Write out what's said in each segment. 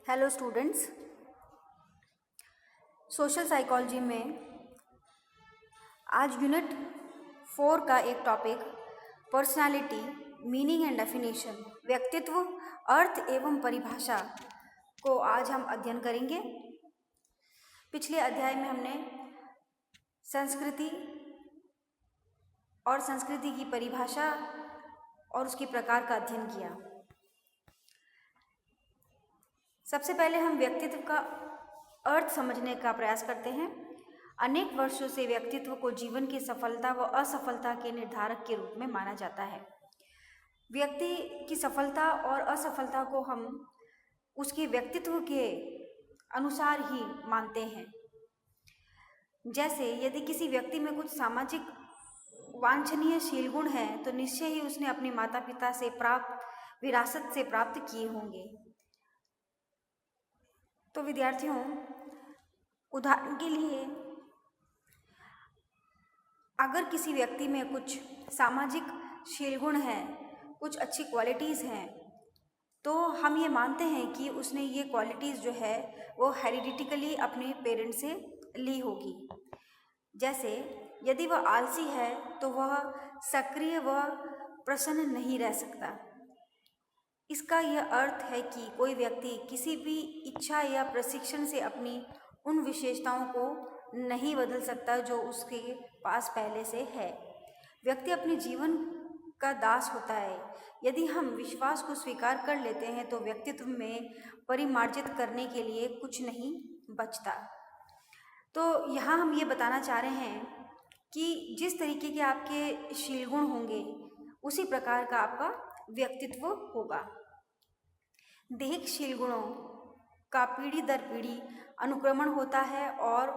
Hello students. Social psychology में आज unit 4 का एक topic personality, meaning and definition, व्यक्तित्व, अर्थ एवं परिभाषा को आज हम अध्ययन करेंगे। पिछले अध्याय में हमने संस्कृति और संस्कृति की परिभाषा और उसके प्रकार का अध्ययन किया। सबसे पहले हम व्यक्तित्व का अर्थ समझने का प्रयास करते हैं। अनेक वर्षों से व्यक्तित्व को जीवन की सफलता व असफलता के निर्धारक के रूप में माना जाता है। व्यक्ति की सफलता और असफलता को हम उसके व्यक्तित्व के अनुसार ही मानते हैं। जैसे यदि किसी व्यक्ति में कुछ सामाजिक वांछनीय शील गुण है तो निश्चय ही उसने अपने माता पिता से प्राप्त विरासत से प्राप्त किए होंगे। तो विद्यार्थियों, उदाहरण के लिए अगर किसी व्यक्ति में कुछ सामाजिक शील गुण हैं, कुछ अच्छी क्वालिटीज़ हैं, तो हम ये मानते हैं कि उसने ये क्वालिटीज़ जो है वो हेरिडिटिकली अपने पेरेंट्स से ली होगी। जैसे यदि वह आलसी है तो वह सक्रिय व प्रसन्न नहीं रह सकता। इसका यह अर्थ है कि कोई व्यक्ति किसी भी इच्छा या प्रशिक्षण से अपनी उन विशेषताओं को नहीं बदल सकता जो उसके पास पहले से है। व्यक्ति अपने जीवन का दास होता है। यदि हम विश्वास को स्वीकार कर लेते हैं तो व्यक्तित्व में परिमार्जित करने के लिए कुछ नहीं बचता। तो यहाँ हम ये बताना चाह रहे हैं कि जिस तरीके के आपके शील गुण होंगे उसी प्रकार का आपका व्यक्तित्व होगा। दैहिक शील गुणों का पीढ़ी दर पीढ़ी अनुक्रमण होता है और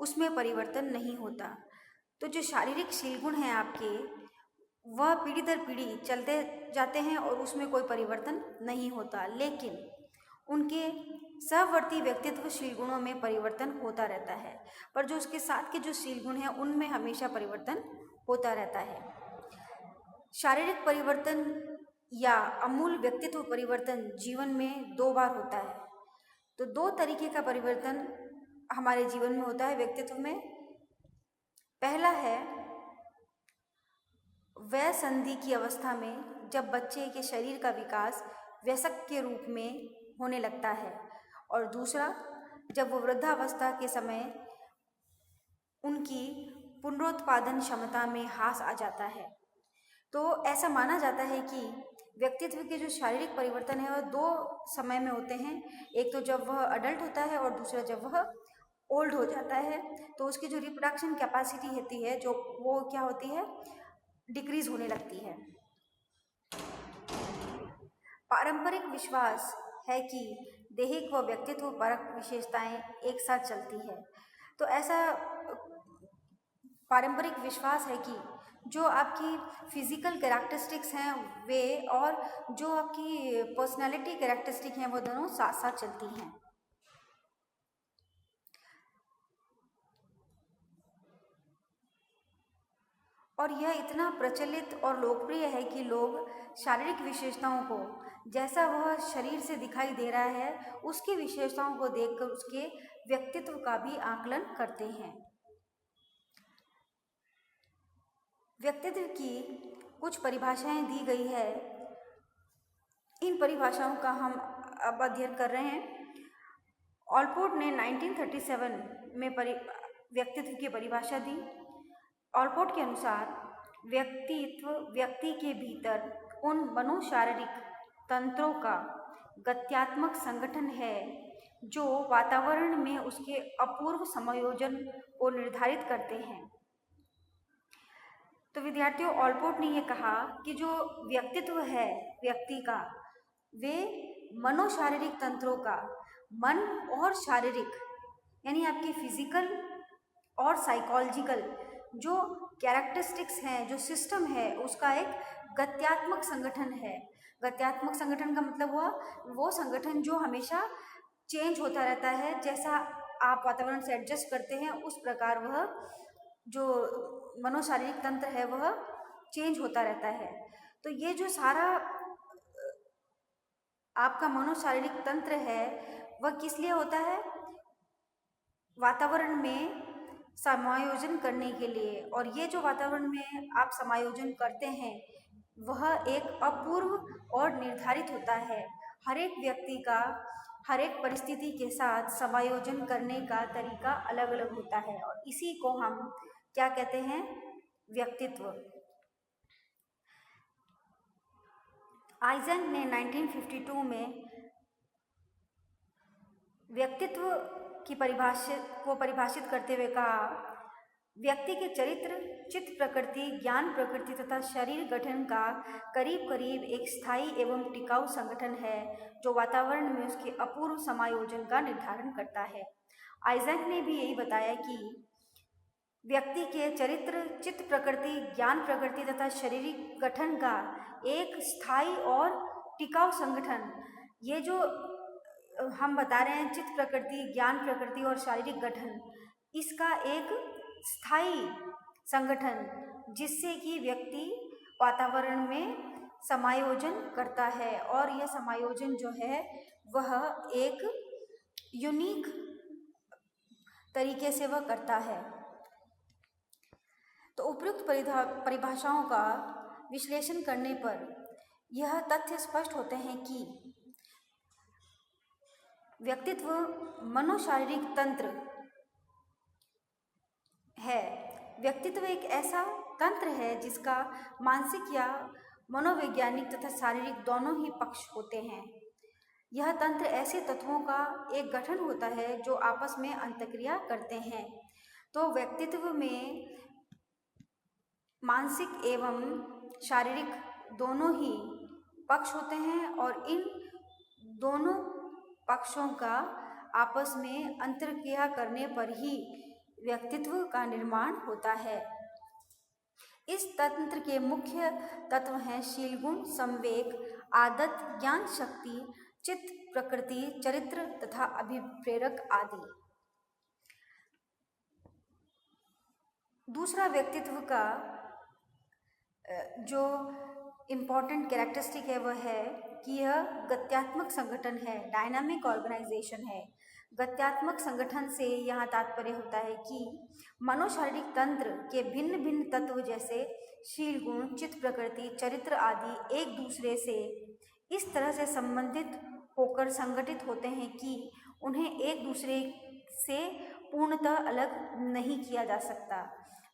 उसमें परिवर्तन नहीं होता। तो जो शारीरिक शील गुण हैं आपके, वह पीढ़ी दर पीढ़ी चलते जाते हैं और उसमें कोई परिवर्तन नहीं होता, लेकिन उनके सहवर्ती व्यक्तित्व शील गुणों में परिवर्तन होता रहता है। पर जो उसके साथ के जो शील गुण हैं उनमें हमेशा परिवर्तन होता रहता है। शारीरिक परिवर्तन या अमूल व्यक्तित्व परिवर्तन जीवन में 2 बार होता है। तो 2 तरीके का परिवर्तन हमारे जीवन में होता है व्यक्तित्व में। पहला है वयसंधि की अवस्था में, जब बच्चे के शरीर का विकास वयस्क के रूप में होने लगता है, और दूसरा जब वो वृद्धावस्था के समय उनकी पुनरुत्पादन क्षमता में ह्रास आ जाता है। तो ऐसा माना जाता है कि व्यक्तित्व के जो शारीरिक परिवर्तन है वह 2 समय में होते हैं। एक तो जब वह अडल्ट होता है और दूसरा जब वह ओल्ड हो जाता है। तो उसकी जो रिप्रोडक्शन कैपेसिटी होती है जो वो क्या होती है, डिक्रीज होने लगती है। पारंपरिक विश्वास है कि दैहिक व व्यक्तित्व परक विशेषताएं एक साथ चलती है। तो ऐसा पारंपरिक विश्वास है कि जो आपकी फिजिकल कैरेक्टरिस्टिक्स हैं वे और जो आपकी पर्सनालिटी कैरेक्टरिस्टिक हैं वो दोनों साथ साथ चलती हैं। और यह इतना प्रचलित और लोकप्रिय है कि लोग शारीरिक विशेषताओं को जैसा वह शरीर से दिखाई दे रहा है उसकी विशेषताओं को देखकर उसके व्यक्तित्व का भी आकलन करते हैं। व्यक्तित्व की कुछ परिभाषाएं दी गई है। इन परिभाषाओं का हम अब अध्ययन कर रहे हैं। ऑलपोर्ट ने 1937 में व्यक्तित्व की परिभाषा दी। ऑलपोर्ट के अनुसार व्यक्तित्व व्यक्ति के भीतर उन मनोशारीरिक तंत्रों का गत्यात्मक संगठन है जो वातावरण में उसके अपूर्व समायोजन को निर्धारित करते हैं। तो विद्यार्थियों, ऑलपोर्ट ने यह कहा कि जो व्यक्तित्व है व्यक्ति का, वे मनोशारीरिक तंत्रों का, मन और शारीरिक यानी आपकी फिजिकल और साइकोलॉजिकल जो कैरेक्टरिस्टिक्स हैं, जो सिस्टम है, उसका एक गत्यात्मक संगठन है। गत्यात्मक संगठन का मतलब हुआ वो संगठन जो हमेशा चेंज होता रहता है। जैसा आप वातावरण से एडजस्ट करते हैं उस प्रकार वह जो मनोशारीरिक तंत्र है वह चेंज होता रहता है। तो ये जो सारा आपका मनोशारीरिक तंत्र है वह किस लिए होता है? वातावरण में समायोजन करने के लिए। और ये जो वातावरण में आप समायोजन करते हैं वह एक अपूर्व और निर्धारित होता है। हर एक व्यक्ति का हर एक परिस्थिति के साथ समायोजन करने का तरीका अलग अलग होता है और इसी को हम क्या कहते हैं? व्यक्तित्व। आइजन ने 1952 में व्यक्तित्व की परिभाषित करते हुए कहा, व्यक्ति के चरित्र, चित्त प्रकृति, ज्ञान प्रकृति तथा शरीर गठन का करीब करीब एक स्थायी एवं टिकाऊ संगठन है जो वातावरण में उसके अपूर्व समायोजन का निर्धारण करता है। आइजैक ने भी यही बताया कि व्यक्ति के चरित्र, चित्त प्रकृति, ज्ञान प्रकृति तथा शारीरिक गठन का एक स्थायी और टिकाऊ संगठन, ये जो हम बता रहे हैं चित्त प्रकृति, ज्ञान प्रकृति और शारीरिक गठन, इसका एक स्थायी संगठन जिससे कि व्यक्ति वातावरण में समायोजन करता है और यह समायोजन जो है वह एक यूनिक तरीके से वह करता है। तो उपयुक्त परिभाषाओं का विश्लेषण करने पर यह तथ्य स्पष्ट होते हैं कि व्यक्तित्व मनोशारीरिक तंत्र है। व्यक्तित्व एक ऐसा तंत्र है जिसका मानसिक या मनोवैज्ञानिक तथा शारीरिक दोनों ही पक्ष होते हैं। यह तंत्र ऐसे तत्वों का एक गठन होता है जो आपस में अंतःक्रिया करते हैं। तो व्यक्तित्व में मानसिक एवं शारीरिक दोनों ही पक्ष होते हैं और इन दोनों पक्षों का आपस में अंतःक्रिया करने पर ही व्यक्तित्व का निर्माण होता है। इस तंत्र के मुख्य तत्व हैं शीलगुण, संवेग, आदत, ज्ञान शक्ति, चित्त प्रकृति, चरित्र तथा अभिप्रेरक आदि। दूसरा व्यक्तित्व का जो इम्पॉर्टेंट कैरेक्टरिस्टिक है वह है कि यह गत्यात्मक संगठन है, डायनामिक ऑर्गेनाइजेशन है। गत्यात्मक संगठन से यहाँ तात्पर्य होता है कि मनोशारीरिक तंत्र के भिन्न भिन्न तत्व जैसे शील गुण, चित्त प्रकृति, चरित्र आदि एक दूसरे से इस तरह से संबंधित होकर संगठित होते हैं कि उन्हें एक दूसरे से पूर्णतः अलग नहीं किया जा सकता।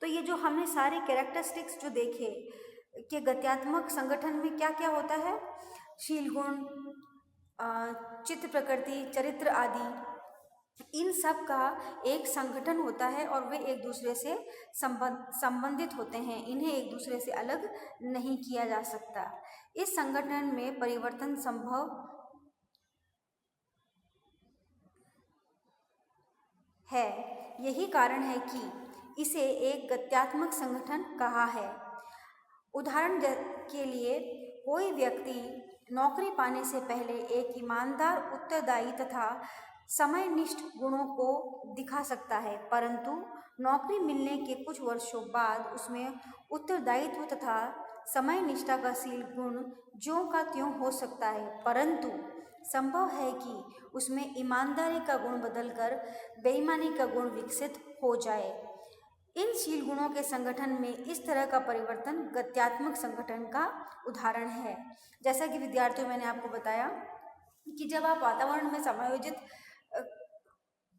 तो ये जो हमने सारे कैरेक्टरिस्टिक्स जो देखे कि गत्यात्मक संगठन में क्या क्या होता है, शील गुण, चित्त प्रकृति, चरित्र आदि, इन सब का एक संगठन होता है और वे एक दूसरे से संबंधित होते हैं, इन्हें एक दूसरे से अलग नहीं किया जा सकता। इस संगठन में परिवर्तन संभव है, यही कारण है कि इसे एक गत्यात्मक संगठन कहा है। उदाहरण के लिए कोई व्यक्ति नौकरी पाने से पहले एक ईमानदार, उत्तरदायी तथा समयनिष्ठ गुणों को दिखा सकता है, परंतु नौकरी मिलने के कुछ वर्षों बाद उसमें उत्तरदायित्व तथा समयनिष्ठा का शील गुण ज्यों का त्यों हो सकता है, परंतु संभव है कि उसमें ईमानदारी का गुण बदलकर बेईमानी का गुण विकसित हो जाए। इन शील गुणों के संगठन में इस तरह का परिवर्तन गत्यात्मक संगठन का उदाहरण है। जैसा कि विद्यार्थियों मैंने आपको बताया कि जब आप वातावरण में समायोजित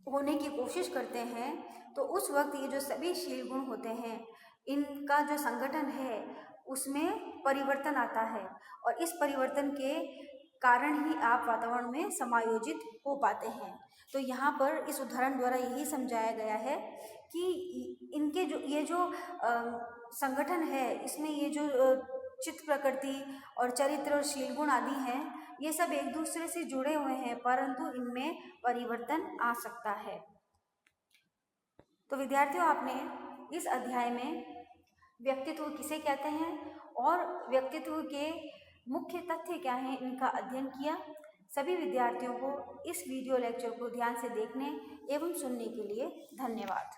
होने की कोशिश करते हैं तो उस वक्त ये जो सभी शील गुण होते हैं इनका जो संगठन है उसमें परिवर्तन आता है और इस परिवर्तन के कारण ही आप वातावरण में समायोजित हो पाते हैं। तो यहाँ पर इस उदाहरण द्वारा यही समझाया गया है कि इनके जो ये जो संगठन है इसमें ये जो चित्त प्रकृति और चरित्र और शील गुण आदि हैं ये सब एक दूसरे से जुड़े हुए हैं, परंतु इनमें परिवर्तन आ सकता है। तो विद्यार्थियों, आपने इस अध्याय में व्यक्तित्व किसे कहते हैं और व्यक्तित्व के मुख्य तथ्य क्या हैं इनका अध्ययन किया। सभी विद्यार्थियों को इस वीडियो लेक्चर को ध्यान से देखने एवं सुनने के लिए धन्यवाद।